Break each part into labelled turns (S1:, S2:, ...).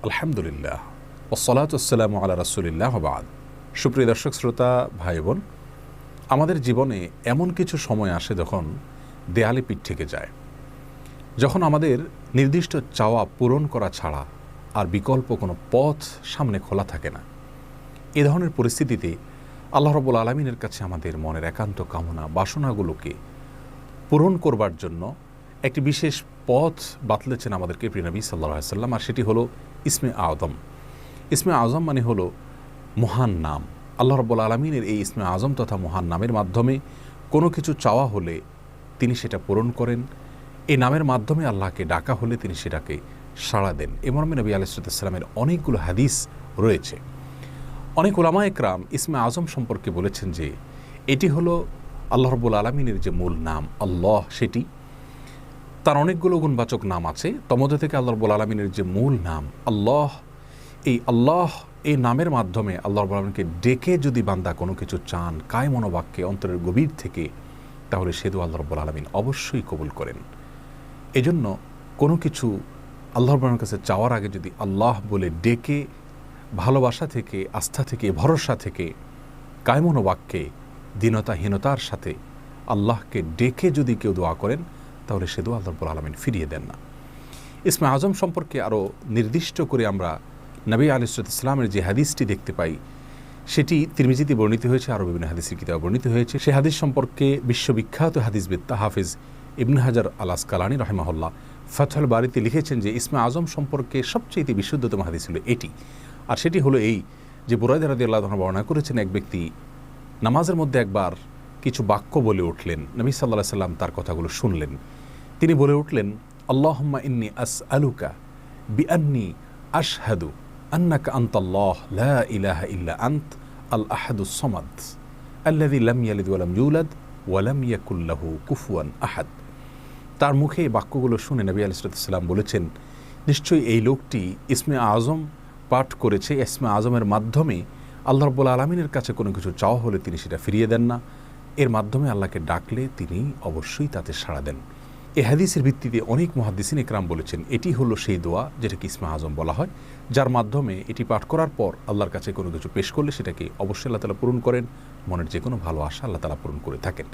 S1: আলহামদুলিল্লাহ ওয়াসসালাতু ওয়াসসালামু আলা রাসূলিল্লাহ ওয়া বা'দ। সুপ্রিয় দর্শক শ্রোতা ভাই বোন, আমাদের জীবনে এমন কিছু সময় আসে যখন দেয়ালে পিঠ থেকে যায়, যখন আমাদের নির্দিষ্ট চাওয়া পূরণ করা ছাড়া আর বিকল্প কোনো পথ সামনে খোলা থাকে না। এ ধরনের পরিস্থিতিতে আল্লাহ রাব্বুল আলামিনের কাছে আমাদের মনের একান্ত কামনা বাসনাগুলোকে পূরণ করবার জন্য একটি বিশেষ পথ বাতলেছেন আমাদেরকে প্রিয় নবী সাল্লাল্লাহু আলাইহি ওয়াসাল্লাম, আর সেটি হলো ইসমে আযম। ইসমে আযম মানে হলো মহান নাম। আল্লাহ রাব্বুল আলামিনের এই ইসমে আযম তথা মহান নামের মাধ্যমে কোনো কিছু চাওয়া হলে তিনি সেটা পূরণ করেন। এই নামের মাধ্যমে আল্লাহকে ডাকা হলে তিনি সেটাকে সাড়া দেন। এ মর্মে নবী আলাইহিস সালামের অনেকগুলো হাদিস রয়েছে। অনেক উলামায়ে কেরাম ইসমে আযম সম্পর্কে বলেছেন যে এটি হলো আল্লাহ রাব্বুল আলামিনের যে মূল নাম আল্লাহ, সেটি তার অনেকগুলো গুণবাচক নাম আছে। তমধ্যে থেকে আল্লাহ রাব্বুল আলামিনের যে মূল নাম আল্লাহ, এই নামের মাধ্যমে আল্লাহ রাব্বুল আলামিনকে ডেকে যদি বান্দা কোনো কিছু চান কায় মনোবাক্যে অন্তরের গভীর থেকে, তাহলে সে দোয়া আল্লাহ রাব্বুল আলামিন অবশ্যই কবুল করেন। এজন্য কোনো কিছু আল্লাহ রাব্বুল আলামিনের কাছে চাওয়ার আগে যদি আল্লাহ বলে ডেকে ভালোবাসা থেকে, আস্থা থেকে, ভরসা থেকে, কায় মনোবাক্যে দীনতাহীনতার সাথে আল্লাহকে ডেকে যদি কেউ দোয়া করেন, তাহলে সে দোয়া আল্লাহ রাব্বুল আলামিন ফিরিয়ে দেন না। ইসমে আযম সম্পর্কে আরও নির্দিষ্ট করে আমরা নবী আলাইহিস সালামের যে হাদিসটি দেখতে পাই, সেটি তিরমিজিতে বর্ণিত হয়েছে, আরও বিভিন্ন হাদিসের কিতাবে বর্ণিত হয়েছে। সে হাদিস সম্পর্কে বিশ্ববিখ্যাত হাদিসবিদ হাফিজ ইবনে হাজার আল আসকালানী রাহিমাহুল্লাহ ফাতহুল বারীতে লিখেছেন যে ইসমে আযম সম্পর্কে সবচেয়ে বিশুদ্ধতম হাদিস হলো এটি। আর সেটি হলো এই যে বুরায়দা রাদিয়াল্লাহু আনহু বর্ণনা করেছেন, এক ব্যক্তি নামাজের মধ্যে একবার কিছু বাক্য বলে উঠলেন। নবী সাল্লাল্লাহু আলাইহি সাল্লাম তার কথাগুলো শুনলেন। তিনি বলে উঠলেন, আল্লাহুম্মা ইন্নী আসআলুকা বিআন্নী আশহাদু আন্নাকা আনতাল্লাহ লা ইলাহা ইল্লা আনত আল আহাদুস সামাদ আল্লাযী লাম ইয়ালিদ ওয়া লাম ইউলাদ ওয়া লাম ইয়াকুল লাহু কুফুয়ান আহাদ। তার মুখে এই বাক্যগুলো শুনে নবী আলাইহিস সালাম বলেছেন, নিশ্চয়ই এই লোকটি ইসমে আযম পাঠ করেছে। ইসমে আযমের মাধ্যমে আল্লাহ রাব্বুল আলামিনের কাছে কোনো কিছু চাওয়া হলে তিনি সেটা ফিরিয়ে দেন না। এর মাধ্যমে আল্লাহকে ডাকলে তিনি অবশ্যই তাতে সাড়া দেন। এই হাদিসের ভিত্তিতে অনেক মুহাদ্দিসিন ইকরাম বলেছেন এটি হলো সেই দোয়া যেটাকে ইসমে আযম বলা হয়, যার মাধ্যমে এটি পাঠ করার পর আল্লাহর কাছে কোনো কিছু পেশ করলে সেটাকে অবশ্যই আল্লাহ তাআলা পূরণ করেন। মনের যে কোনো ভালো আশা আল্লাহ তাআলা পূরণ করে থাকেন।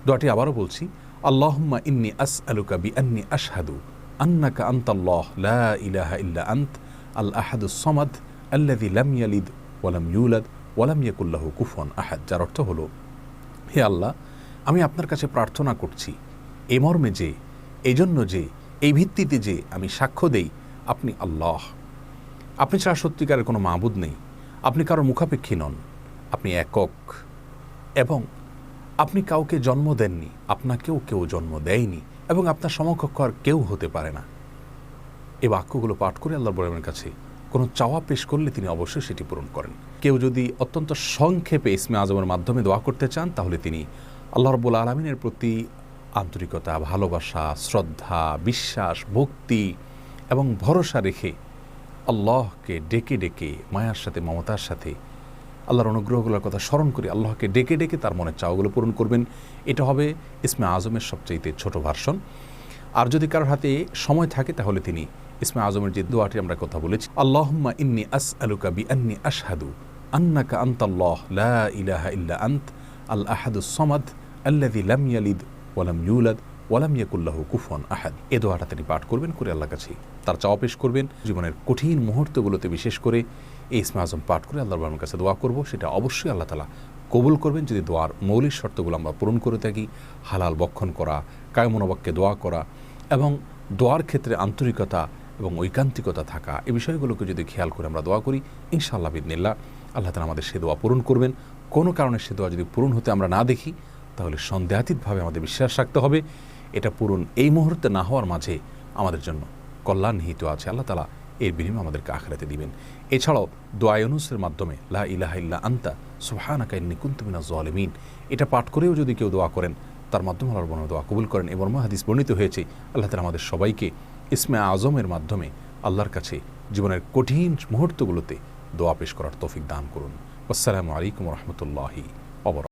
S1: দোয়াটি আবারও বলছি, আল্লাহুম্মা ইন্নী আসআলুকা বিআন্নী আশহাদু আন্নাকা আনতাল্লাহ লা ইলাহা ইল্লা আনত আল আহাদুস সামাদ আল্লাযী লাম ইয়ালিদ ওয়া লাম ইউলাদ ওয়া লাম ইয়াকুল লাহু কুফুয়ান আহাদ। যার অর্থ হলো, হে আল্লাহ, আমি আপনার কাছে প্রার্থনা করছি এই মর্মে যে, এই জন্য যে, এই ভিত্তিতে যে আমি সাক্ষ্য দেই আপনি আল্লাহ, আপনি ছাড়া সত্যিকারের কোনো মাবুদ নেই, আপনি কারো মুখাপেক্ষী নন, আপনি একক, এবং আপনি কাউকে জন্ম দেননি, আপনাকেও কেউ জন্ম দেয়নি, এবং আপনার সমকক্ষ আর কেউ হতে পারে না। এই বাক্যগুলো পাঠ করে আল্লাহর বড়ের কাছে কোনো চাওয়া পেশ করলে তিনি অবশ্যই সেটি পূরণ করেন। কেউ যদি অত্যন্ত সংক্ষেপে ইসমে আযমের মাধ্যমে দোয়া করতে চান, তাহলে তিনি আল্লাহ রাব্বুল আলামিনের প্রতি আন্তরিকতা, ভালোবাসা, শ্রদ্ধা, বিশ্বাস, ভক্তি এবং ভরসা রেখে আল্লাহকে ডেকে ডেকে মায়ার সাথে, মমতার সাথে, আল্লাহর অনুগ্রহগুলোর কথা স্মরণ করে আল্লাহকে ডেকে ডেকে তার মনের চাওয়াগুলো পূরণ করবেন। এটা হবে ইসমে আযমের সবচাইতে ছোট ভার্সন। আর যদি কারোর হাতে সময় থাকে, তাহলে তিনি ইসমে আযমের যে দোয়াটি আমরা কথা বলেছি, আল্লাহুম্মা ইন্নী আসআলুকা বিআন্নী আশহাদু আন্নাকা আনতাল্লাহ লা ইলাহা ইল্লা আনত আল আহাদুস সামাদ আল্লাযী লাম ইয়ালিদ ওয়া লাম ইউলাদ ওয়া লাম ইয়াকুল লাহু কুফুয়ান আহাদ। এই দোয়াটা তিনি পাঠ করবেন, করে আল্লাহর কাছে তার চাওয়া পেশ করবেন। জীবনের কঠিন মুহূর্তগুলোতে বিশেষ করে এই ইসমে আযম পাঠ করে আল্লাহর কাছে দোয়া করব, সেটা অবশ্যই আল্লাহ তাআলা কবুল করবেন যদি দোয়ার মৌলিক শর্তগুলো আমরা পূরণ করে থাকি। হালাল বক্ষণ করা, কায় মনোবাক্যে দোয়া করা এবং দোয়ার ক্ষেত্রে আন্তরিকতা এবং ঐকান্তিকতা থাকা, এই বিষয়গুলোকে যদি খেয়াল করে আমরা দোয়া করি, ইনশাআল্লাহ বিইذনিল্লাহ আল্লাহ তাআলা আমাদের সে দোয়া পূরণ করবেন। কোনো কারণে সে দোয়া যদি পূরণ হতে আমরা না দেখি, তাহলে সন্দেহাতীতভাবে আমাদের বিশ্বাস রাখতে হবে এটা পূরণ এই মুহূর্তে না হওয়ার মাঝে আমাদের জন্য কল্যাণ নিহিত আছে। আল্লাহ তাআলা এর বিনিময়ে আমাদেরকে আখিরাতে দিবেন। এছাড়াও দোয়া ইউনুসের মাধ্যমে লা ইলাহা ইল্লা আনতা সুবহানাকা ইন্নী কুনতু মিনাজ জালিমিন, এটা পাঠ করেও যদি কেউ দোয়া করেন, তার মাধ্যমে আল্লাহর দোয়া কবুল করেন। এবং হাদিস বর্ণিত হয়েছে, আল্লাহ তাআলা আমাদের সবাইকে ইসমে আযমের মাধ্যমে আল্লাহর কাছে জীবনের কঠিন মুহূর্তগুলোতে দোয়া পেশ করার তৌফিক দান করুন। আসসালামু আলাইকুম ওয়া রাহমাতুল্লাহি ওয়া বারাকাতুহু।